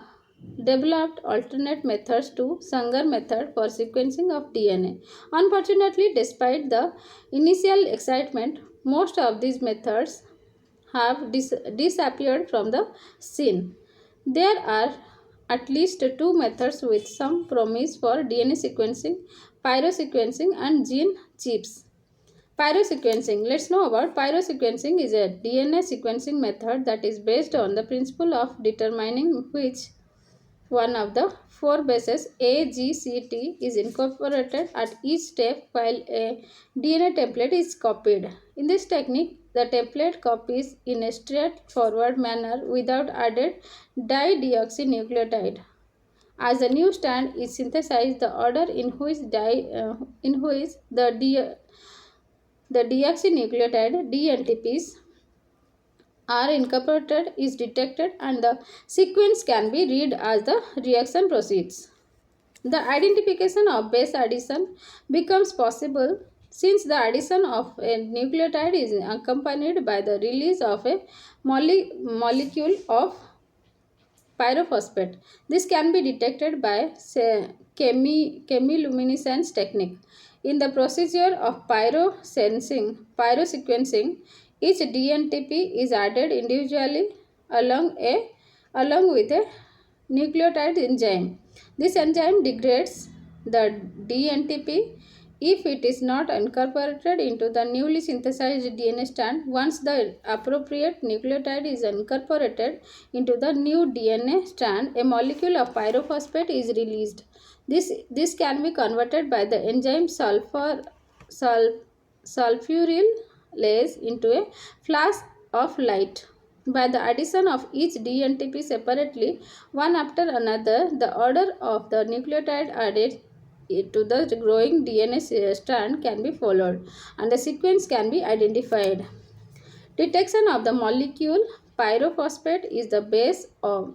S1: developed alternate methods to Sanger method for sequencing of DNA. Unfortunately, despite the initial excitement, most of these methods have disappeared from the scene. There are at least two methods with some promise for DNA sequencing, pyrosequencing and gene chips. Pyrosequencing. Let's know about pyrosequencing is a DNA sequencing method that is based on the principle of determining which one of the four bases A, G, C, T is incorporated at each step while a DNA template is copied. In this technique, the template copies in a straightforward manner without added dideoxynucleotide. As a new strand is synthesized, the order in which the deoxynucleotide DNTPs are incorporated is detected and the sequence can be read as the reaction proceeds. The identification of base addition becomes possible since the addition of a nucleotide is accompanied by the release of a molecule of pyrophosphate. This can be detected by chemiluminescence technique. In the procedure of pyrosequencing, each DNTP is added individually along with a nucleotide enzyme. This enzyme degrades the DNTP if it is not incorporated into the newly synthesized DNA strand. Once the appropriate nucleotide is incorporated into the new DNA strand, a molecule of pyrophosphate is released. This can be converted by the enzyme sulfurylase into a flash of light. By the addition of each D and TP separately, one after another, the order of the nucleotide added to the growing DNA strand can be followed and the sequence can be identified. Detection of the molecule pyrophosphate is the basis of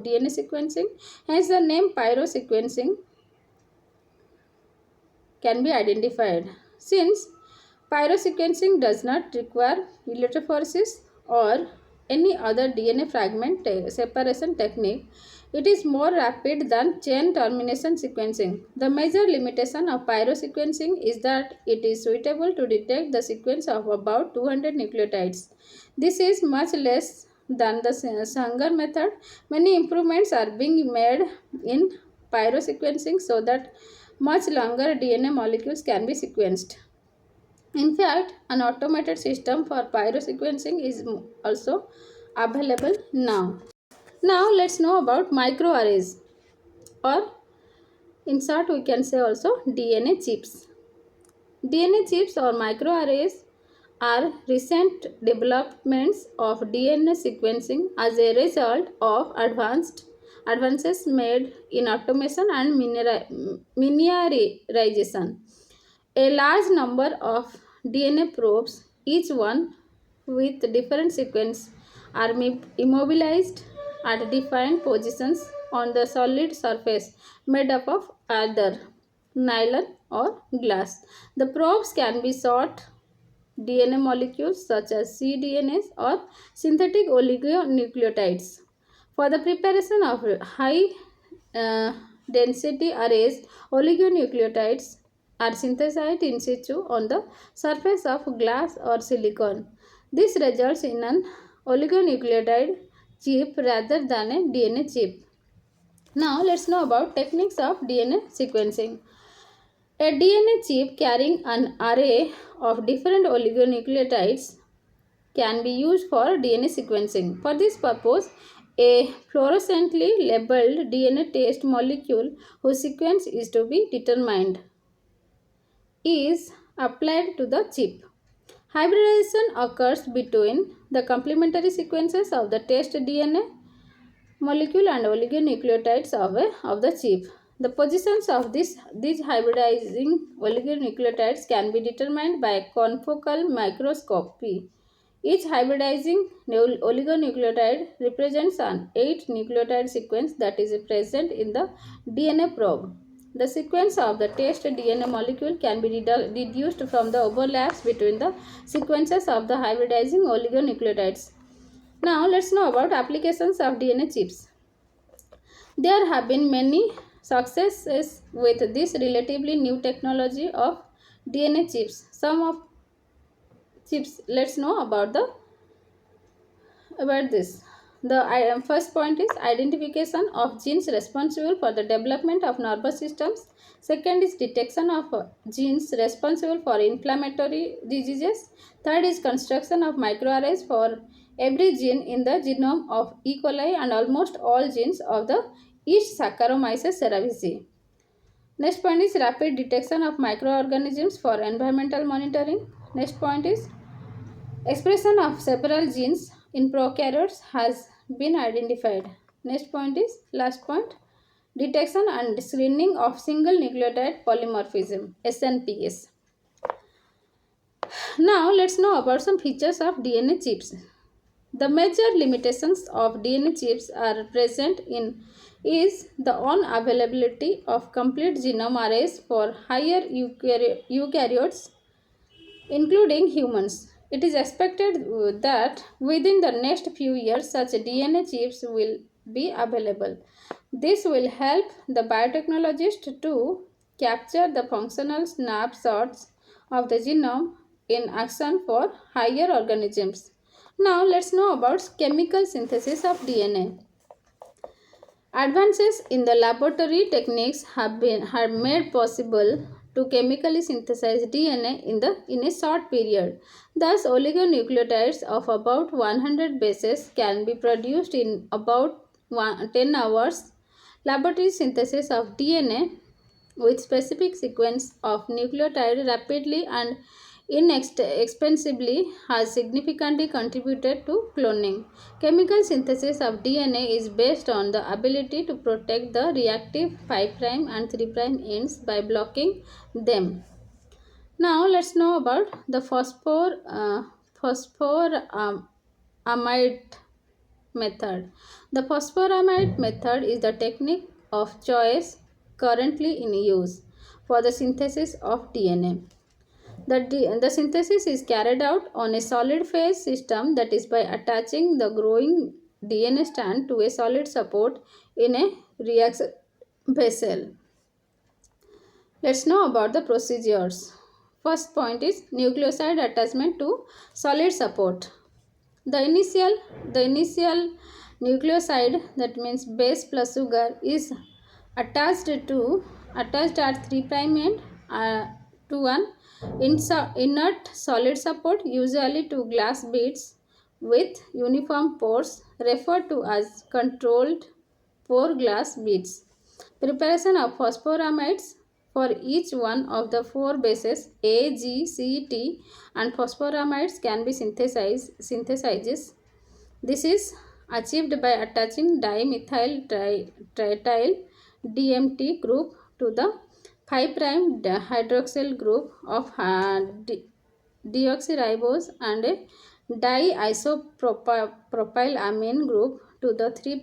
S1: DNA sequencing. Hence, the name pyrosequencing can be identified. Since pyrosequencing does not require electrophoresis or any other DNA fragment separation technique, it is more rapid than chain termination sequencing. The major limitation of pyrosequencing is that it is suitable to detect the sequence of about 200 nucleotides. This is much less than the Sanger method. Many improvements are being made in pyrosequencing so that much longer DNA molecules can be sequenced. In fact, an automated system for pyrosequencing is also available now. Now let's know about microarrays, or in short we can say also DNA chips. DNA chips or microarrays are recent developments of DNA sequencing as a result of advances made in automation and miniaturization. A large number of DNA probes, each one with different sequence, are immobilized at defined positions on the solid surface made up of either nylon or glass. The probes can be short DNA molecules such as cDNAs or synthetic oligonucleotides. For the preparation of high uh, density arrays, oligonucleotides are synthesized in situ on the surface of glass or silicon. This results in an oligonucleotide chip rather than a DNA chip. Now let's know about techniques of DNA sequencing. A DNA chip carrying an array of different oligonucleotides can be used for DNA sequencing. For this purpose, a fluorescently labeled DNA test molecule whose sequence is to be determined is applied to the chip. Hybridization occurs between the complementary sequences of the test DNA molecule and oligonucleotides of the chip. The positions of these hybridizing oligonucleotides can be determined by confocal microscopy. Each hybridizing oligonucleotide represents an 8 nucleotide sequence that is present in the DNA probe. The sequence of the test DNA molecule can be deduced from the overlaps between the sequences of the hybridizing oligonucleotides. Now let's know about applications of DNA chips. There have been many successes with this relatively new technology of DNA chips. Some of chips, let's know about this. The first point is identification of genes responsible for the development of nervous systems. Second is detection of genes responsible for inflammatory diseases. Third is construction of microarrays for every gene in the genome of E. coli and almost all genes of the yeast Saccharomyces cerevisiae. Next point is rapid detection of microorganisms for environmental monitoring. Next point is expression of several genes in prokaryotes has been identified. Next point is last point, detection and screening of single nucleotide polymorphism SNPs. Now let's know about some features of DNA chips. The major limitations of DNA chips are present in is the unavailability of complete genome arrays for higher eukaryotes including humans. It is expected that within the next few years such DNA chips will be available. This will help the biotechnologist to capture the functional snapshots of the genome in action for higher organisms. Now let's know about chemical synthesis of DNA. Advances in the laboratory techniques have made possible to chemically synthesize DNA in a short period. Thus, oligonucleotides of about 100 bases can be produced in about 10 hours. Laboratory synthesis of DNA with specific sequence of nucleotide rapidly and inexpensively has significantly contributed to cloning. Chemical synthesis of DNA is based on the ability to protect the reactive 5' and 3' ends by blocking them. Now let's know about the phosphoramide method. The phosphoramide method is the technique of choice currently in use for the synthesis of DNA. The synthesis is carried out on a solid phase system, that is by attaching the growing DNA strand to a solid support in a reaction vessel. Let's know about the procedures. First point is nucleoside attachment to solid support. The initial nucleoside, that means base plus sugar, is attached at 3' end to an inert solid support, usually to glass beads with uniform pores, referred to as controlled pore glass beads. Preparation of phosphoramides for each one of the four bases A, G, C, T and phosphoramides can be synthesized. This is achieved by attaching dimethyl triethyl DMT group to the 5' hydroxyl group of deoxyribose and a diisopropylamine group to the 3'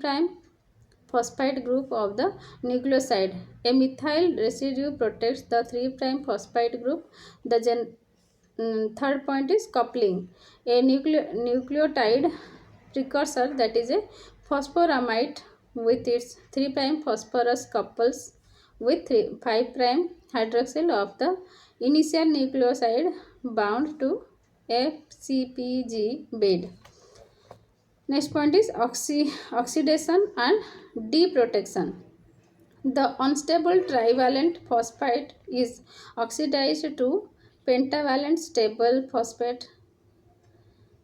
S1: phosphide group of the nucleoside. A methyl residue protects the 3' phosphide group. Third point is coupling. A nucleotide precursor, that is a phosphoramide, with its 3' phosphorus couples with 5' hydroxyl of the initial nucleoside bound to FCPG bed. Next point is oxidation and deprotection. The unstable trivalent phosphate is oxidized to pentavalent stable phosphate.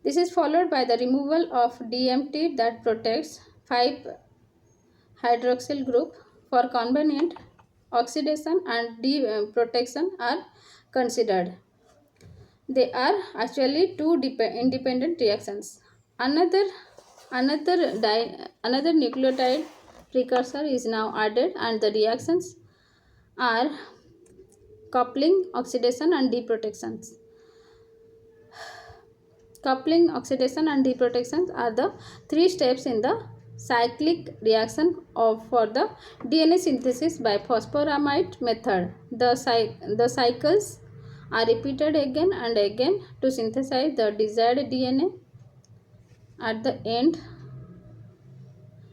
S1: This is followed by the removal of DMT that protects 5' hydroxyl group. For convenient, oxidation and protection are considered. They are actually two independent reactions. Another nucleotide precursor is now added, and the reactions are coupling, oxidation and deprotection. Coupling, oxidation and deprotection are the three steps in the cyclic reaction for the DNA synthesis by phosphoramide method. The cycles are repeated again and again to synthesize the desired DNA. At the end,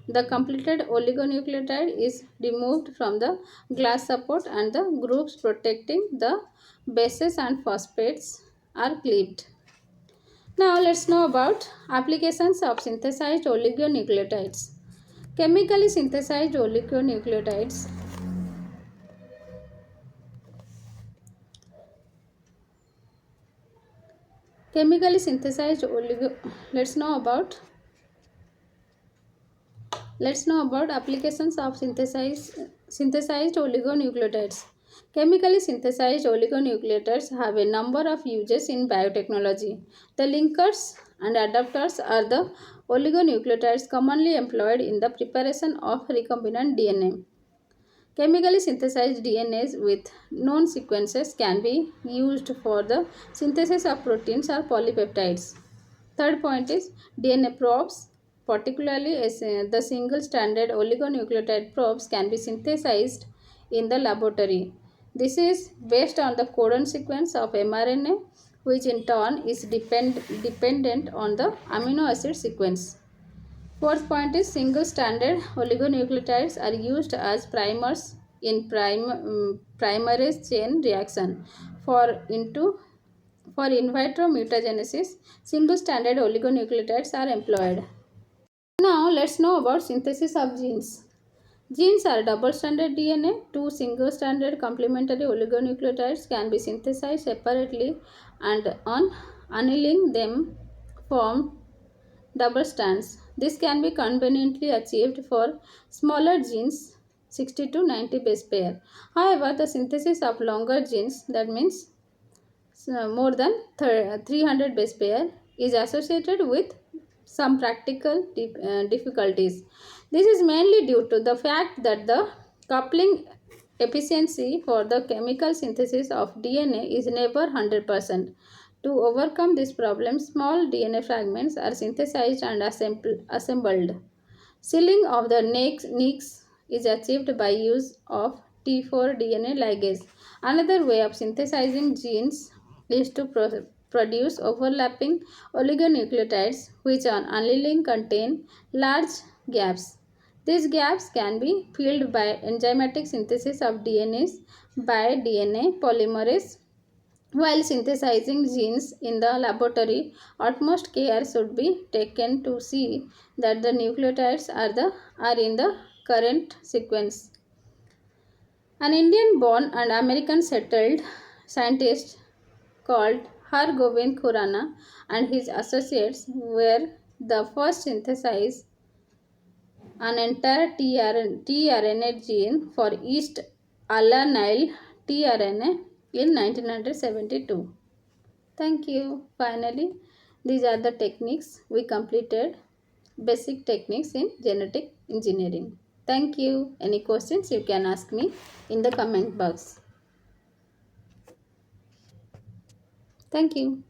S1: the completed oligonucleotide is removed from the glass support and the groups protecting the bases and phosphates are clipped. Now let's know about applications of synthesized oligonucleotides. Chemically synthesized oligonucleotides. Chemically synthesized Let's know about applications of synthesized oligonucleotides. Chemically synthesized oligonucleotides have a number of uses in biotechnology. The linkers and adapters are the oligonucleotides commonly employed in the preparation of recombinant DNA. Chemically synthesized DNAs with known sequences can be used for the synthesis of proteins or polypeptides. Third point is DNA probes, particularly the single stranded oligonucleotide probes, can be synthesized in the laboratory. This is based on the codon sequence of mRNA, which in turn is dependent on the amino acid sequence. Fourth point is single stranded oligonucleotides are used as primers in primerase chain reaction. For in vitro mutagenesis, single stranded oligonucleotides are employed. Now let's know about synthesis of genes. Genes are double-stranded DNA. Two single-stranded complementary oligonucleotides can be synthesized separately, and on annealing them form double strands. This can be conveniently achieved for smaller genes, 60 to 90 base pair. However, the synthesis of longer genes, that means more than 300 base pair is associated with some practical difficulties. This is mainly due to the fact that the coupling efficiency for the chemical synthesis of DNA is never 100%. To overcome this problem, small DNA fragments are synthesized and assembled. Sealing of the nicks is achieved by use of T4 DNA ligase. Another way of synthesizing genes is to produce overlapping oligonucleotides which on allele contain large gaps. These gaps can be filled by enzymatic synthesis of DNAs by DNA polymerase. While synthesizing genes in the laboratory, utmost care should be taken to see that the nucleotides are in the current sequence. An Indian born and American settled scientist called Har Govind Khurana and his associates were the first synthesize an entire tRNA gene for East alanine tRNA in 1972. Thank you. Finally, these are the techniques we completed, basic techniques in genetic engineering. Thank you. Any questions you can ask me in the comment box. Thank you.